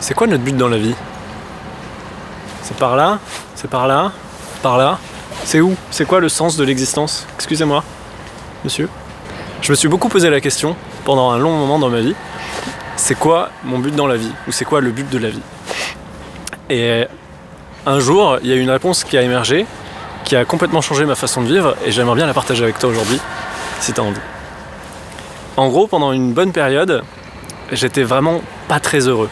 C'est quoi notre but dans la vie? C'est par là? C'est par là? Par là? C'est où? C'est quoi le sens de l'existence? Excusez-moi, monsieur. Je me suis beaucoup posé la question pendant un long moment dans ma vie. C'est quoi mon but dans la vie? Ou c'est quoi le but de la vie? Et un jour, il y a une réponse qui a émergé, qui a complètement changé ma façon de vivre, et j'aimerais bien la partager avec toi aujourd'hui, si tu as envie. En gros, pendant une bonne période, j'étais vraiment pas très heureux.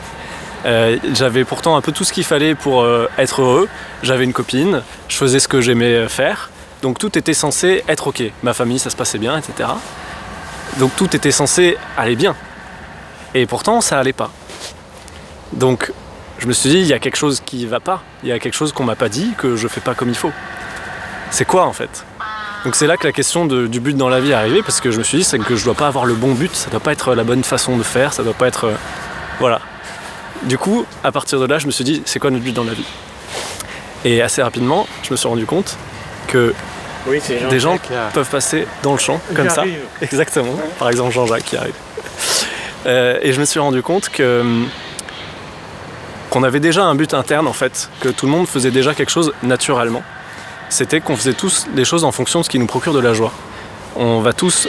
J'avais pourtant un peu tout ce qu'il fallait pour être heureux. J'avais une copine, je faisais ce que j'aimais faire, donc tout était censé être ok. Ma famille, ça se passait bien, etc. Donc tout était censé aller bien. Et pourtant, ça allait pas. Donc je me suis dit, il y a quelque chose qui va pas. Il y a quelque chose qu'on m'a pas dit, que je fais pas comme il faut. C'est quoi en fait? Donc c'est là que la question du but dans la vie est arrivée, parce que je me suis dit, c'est que je dois pas avoir le bon but, ça doit pas être la bonne façon de faire, ça doit pas être... voilà. Du coup, à partir de là, je me suis dit, c'est quoi notre but dans la vie? Et assez rapidement, je me suis rendu compte que oui, des gens peuvent passer dans le champ, comme ça. Arrive. Exactement, ouais. Par exemple Jean-Jacques qui arrive. Et je me suis rendu compte qu'on avait déjà un but interne en fait, que tout le monde faisait déjà quelque chose naturellement. C'était qu'on faisait tous des choses en fonction de ce qui nous procure de la joie. On va tous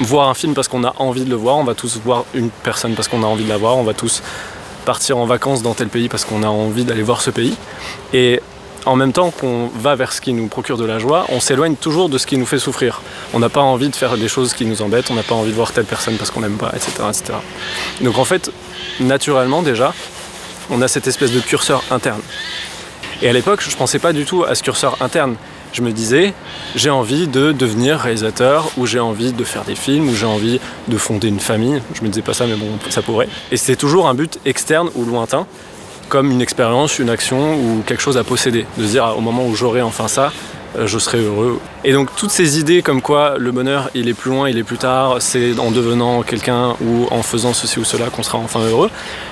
voir un film parce qu'on a envie de le voir, on va tous voir une personne parce qu'on a envie de la voir, on va tous partir en vacances dans tel pays parce qu'on a envie d'aller voir ce pays. Et en même temps qu'on va vers ce qui nous procure de la joie, on s'éloigne toujours de ce qui nous fait souffrir. On n'a pas envie de faire des choses qui nous embêtent, on n'a pas envie de voir telle personne parce qu'on n'aime pas, etc., etc. Donc en fait, naturellement déjà, on a cette espèce de curseur interne. Et à l'époque, je ne pensais pas du tout à ce curseur interne. Je me disais, j'ai envie de devenir réalisateur, ou j'ai envie de faire des films, ou j'ai envie de fonder une famille. Je me disais pas ça, mais bon, ça pourrait. Et c'était toujours un but externe ou lointain, comme une expérience, une action ou quelque chose à posséder. De se dire, au moment où j'aurai enfin ça, je serai heureux. Et donc toutes ces idées comme quoi le bonheur, il est plus loin, il est plus tard, c'est en devenant quelqu'un ou en faisant ceci ou cela qu'on sera enfin heureux,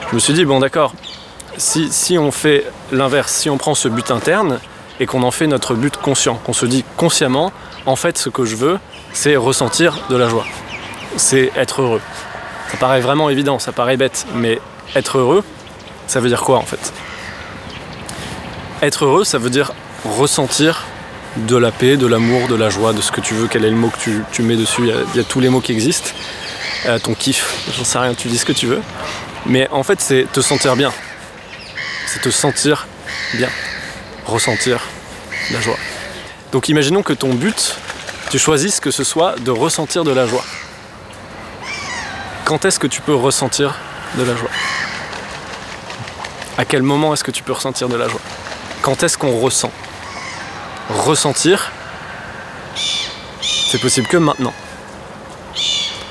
je me suis dit, bon d'accord, si on fait l'inverse, si on prend ce but interne, et qu'on en fait notre but conscient, qu'on se dit consciemment, en fait ce que je veux, c'est ressentir de la joie, c'est être heureux. Ça paraît vraiment évident, ça paraît bête, mais être heureux, ça veut dire quoi en fait? Être heureux, ça veut dire ressentir de la paix, de l'amour, de la joie, de ce que tu veux, quel est le mot que tu mets dessus, il y a tous les mots qui existent, ton kiff, j'en sais rien, tu dis ce que tu veux, mais en fait c'est te sentir bien, c'est te sentir bien. Ressentir la joie. Donc imaginons que ton but, tu choisisses que ce soit de ressentir de la joie. Quand est-ce que tu peux ressentir de la joie? À quel moment est-ce que tu peux ressentir de la joie? Quand est-ce qu'on ressent? Ressentir, c'est possible que maintenant.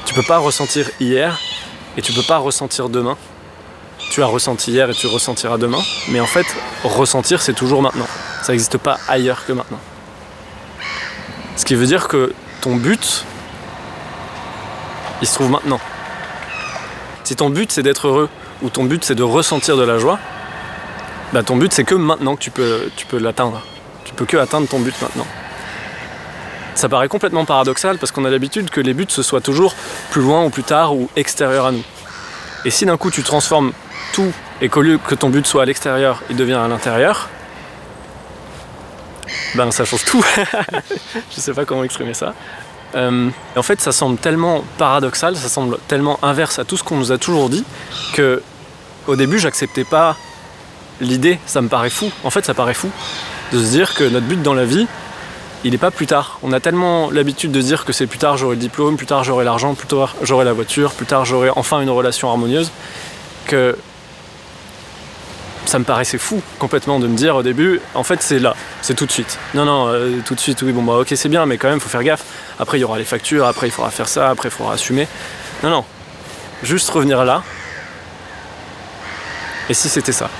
Tu peux pas ressentir hier et tu peux pas ressentir demain. Tu as ressenti hier et tu ressentiras demain, mais en fait, ressentir, c'est toujours maintenant. Ça n'existe pas ailleurs que maintenant. Ce qui veut dire que ton but, il se trouve maintenant. Si ton but, c'est d'être heureux, ou ton but, c'est de ressentir de la joie, bah ton but, c'est que maintenant que tu peux l'atteindre. Tu peux que atteindre ton but maintenant. Ça paraît complètement paradoxal, parce qu'on a l'habitude que les buts, ce soit toujours plus loin ou plus tard, ou extérieurs à nous. Et si d'un coup, tu transformes tout et qu'au lieu que ton but soit à l'extérieur, il devient à l'intérieur, ben ça change tout. Je sais pas comment exprimer ça. Et en fait, ça semble tellement paradoxal, ça semble tellement inverse à tout ce qu'on nous a toujours dit, que au début, j'acceptais pas l'idée, ça me paraît fou. En fait, ça paraît fou de se dire que notre but dans la vie, il n'est pas plus tard. On a tellement l'habitude de dire que c'est plus tard j'aurai le diplôme, plus tard j'aurai l'argent, plus tard j'aurai la voiture, plus tard j'aurai enfin une relation harmonieuse, que ça me paraissait fou complètement de me dire au début, en fait c'est là, c'est tout de suite. Non, tout de suite, oui, bon bah ok c'est bien, mais quand même faut faire gaffe. Après il y aura les factures, après il faudra faire ça, après il faudra assumer. Non, juste revenir là. Et si c'était ça?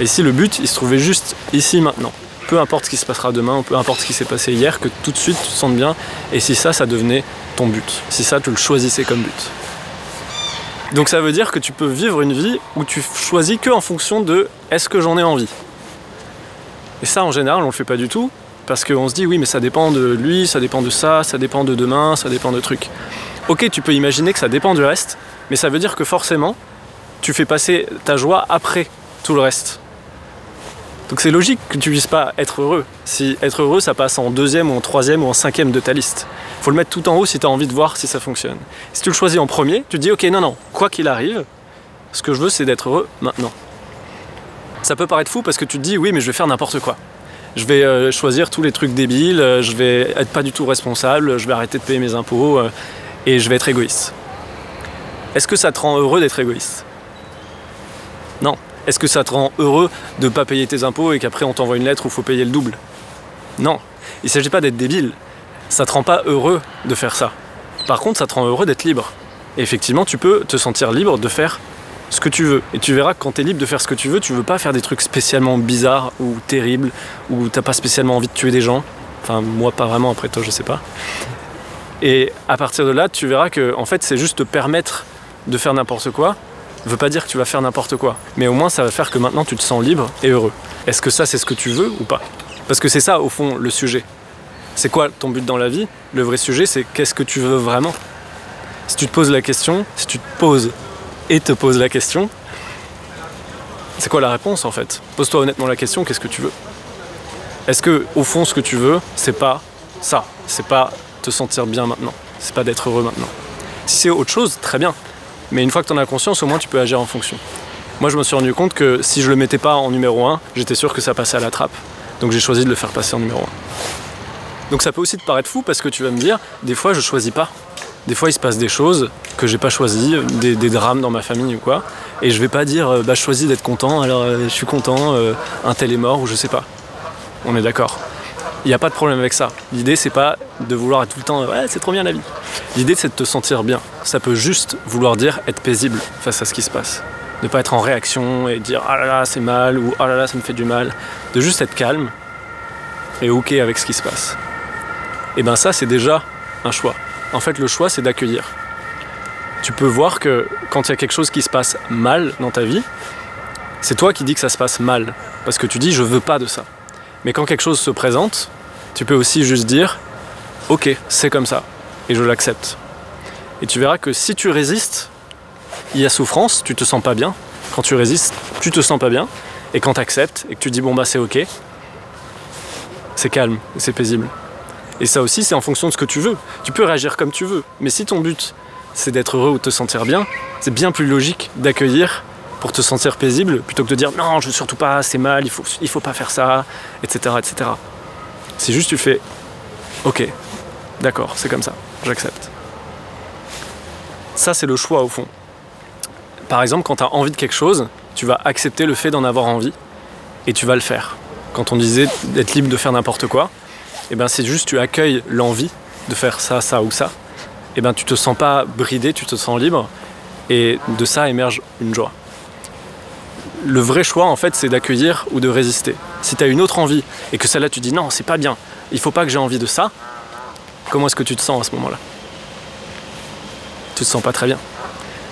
Et si le but il se trouvait juste ici maintenant? Peu importe ce qui se passera demain, peu importe ce qui s'est passé hier, que tout de suite tu te sentes bien, et si ça devenait ton but, si ça tu le choisissais comme but. Donc ça veut dire que tu peux vivre une vie où tu choisis que en fonction de est-ce que j'en ai envie. Et ça en général on le fait pas du tout, parce qu'on se dit oui mais ça dépend de lui, ça dépend de ça dépend de demain, ça dépend de trucs. Ok, tu peux imaginer que ça dépend du reste, mais ça veut dire que forcément tu fais passer ta joie après tout le reste. Donc c'est logique que tu puisses pas être heureux. Si être heureux, ça passe en 2e ou en 3e ou en 5e de ta liste. Faut le mettre tout en haut si tu as envie de voir si ça fonctionne. Si tu le choisis en premier, tu te dis ok, non, quoi qu'il arrive, ce que je veux c'est d'être heureux maintenant. Ça peut paraître fou parce que tu te dis oui mais je vais faire n'importe quoi. Je vais choisir tous les trucs débiles, je vais être pas du tout responsable, je vais arrêter de payer mes impôts et je vais être égoïste. Est-ce que ça te rend heureux d'être égoïste? Non. Est-ce que ça te rend heureux de ne pas payer tes impôts et qu'après on t'envoie une lettre où il faut payer le double? Non. Il ne s'agit pas d'être débile. Ça ne te rend pas heureux de faire ça. Par contre, ça te rend heureux d'être libre. Et effectivement, tu peux te sentir libre de faire ce que tu veux. Et tu verras que quand tu es libre de faire ce que tu veux pas faire des trucs spécialement bizarres ou terribles, ou tu n'as pas spécialement envie de tuer des gens. Enfin, moi pas vraiment, après toi je sais pas. Et à partir de là, tu verras que en fait, c'est juste te permettre de faire n'importe quoi. Ne veut pas dire que tu vas faire n'importe quoi, mais au moins ça va faire que maintenant tu te sens libre et heureux. Est-ce que ça c'est ce que tu veux ou pas? Parce que c'est ça au fond le sujet. C'est quoi ton but dans la vie? Le vrai sujet c'est qu'est-ce que tu veux vraiment? Si tu te poses la question, si tu te poses et te poses la question, c'est quoi la réponse en fait? Pose-toi honnêtement la question, qu'est-ce que tu veux? Est-ce que au fond ce que tu veux c'est pas ça? C'est pas te sentir bien maintenant, c'est pas d'être heureux maintenant. Si c'est autre chose, très bien. Mais une fois que tu en as conscience, au moins tu peux agir en fonction. Moi je me suis rendu compte que si je le mettais pas en numéro 1, j'étais sûr que ça passait à la trappe. Donc j'ai choisi de le faire passer en numéro 1. Donc ça peut aussi te paraître fou parce que tu vas me dire, des fois je choisis pas. Des fois il se passe des choses que j'ai pas choisies, des drames dans ma famille ou quoi. Et je vais pas dire, je choisis d'être content, alors je suis content, un tel est mort ou je sais pas. On est d'accord. Il n'y a pas de problème avec ça. L'idée, c'est pas de vouloir être tout le temps « ouais, c'est trop bien la vie ». L'idée, c'est de te sentir bien. Ça peut juste vouloir dire être paisible face à ce qui se passe. Ne pas être en réaction et dire « ah là là, c'est mal » ou « ah là là, ça me fait du mal ». De juste être calme et OK avec ce qui se passe. Et bien ça, c'est déjà un choix. En fait, le choix, c'est d'accueillir. Tu peux voir que quand il y a quelque chose qui se passe mal dans ta vie, c'est toi qui dis que ça se passe mal. Parce que tu dis « je veux pas de ça ». Mais quand quelque chose se présente, tu peux aussi juste dire « ok, c'est comme ça, et je l'accepte ». Et tu verras que si tu résistes, il y a souffrance, tu te sens pas bien. Quand tu résistes, tu te sens pas bien. Et quand tu acceptes et que tu dis « bon bah c'est ok », c'est calme, c'est paisible. Et ça aussi, c'est en fonction de ce que tu veux. Tu peux réagir comme tu veux. Mais si ton but, c'est d'être heureux ou de te sentir bien, c'est bien plus logique d'accueillir pour te sentir paisible, plutôt que de dire non, je veux surtout pas, c'est mal, il faut pas faire ça, etc., etc. Si juste tu fais ok, d'accord, c'est comme ça, j'accepte. Ça, c'est le choix au fond. Par exemple, quand tu as envie de quelque chose, tu vas accepter le fait d'en avoir envie et tu vas le faire. Quand on disait d'être libre de faire n'importe quoi, et ben c'est juste tu accueilles l'envie de faire ça, ça ou ça, et ben tu te sens pas bridé, tu te sens libre et de ça émerge une joie. Le vrai choix, en fait, c'est d'accueillir ou de résister. Si tu as une autre envie et que celle-là, tu dis non, c'est pas bien, il faut pas que j'ai envie de ça, comment est-ce que tu te sens à ce moment-là? Tu te sens pas très bien.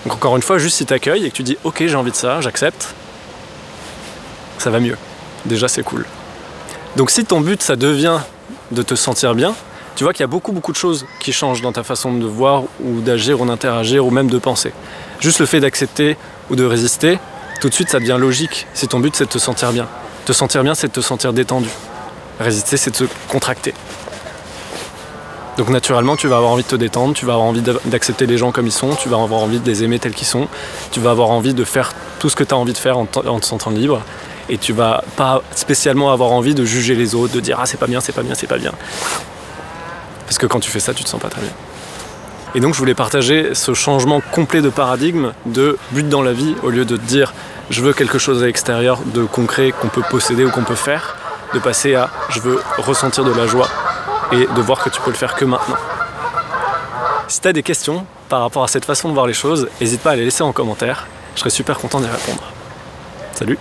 Donc encore une fois, juste si tu accueilles et que tu dis ok, j'ai envie de ça, j'accepte, ça va mieux. Déjà, c'est cool. Donc si ton but, ça devient de te sentir bien, tu vois qu'il y a beaucoup de choses qui changent dans ta façon de voir ou d'agir ou d'interagir ou même de penser. Juste le fait d'accepter ou de résister, tout de suite ça devient logique si ton but c'est de te sentir bien. Te sentir bien c'est de te sentir détendu. Résister c'est de se contracter. Donc naturellement tu vas avoir envie de te détendre, tu vas avoir envie d'accepter les gens comme ils sont, tu vas avoir envie de les aimer tels qu'ils sont, tu vas avoir envie de faire tout ce que tu as envie de faire en te sentant libre et tu vas pas spécialement avoir envie de juger les autres, de dire ah c'est pas bien, c'est pas bien, c'est pas bien. Parce que quand tu fais ça tu te sens pas très bien. Et donc je voulais partager ce changement complet de paradigme, de but dans la vie, au lieu de te dire je veux quelque chose à l'extérieur de concret qu'on peut posséder ou qu'on peut faire, de passer à je veux ressentir de la joie et de voir que tu peux le faire que maintenant. Si tu as des questions par rapport à cette façon de voir les choses, n'hésite pas à les laisser en commentaire, je serais super content d'y répondre. Salut!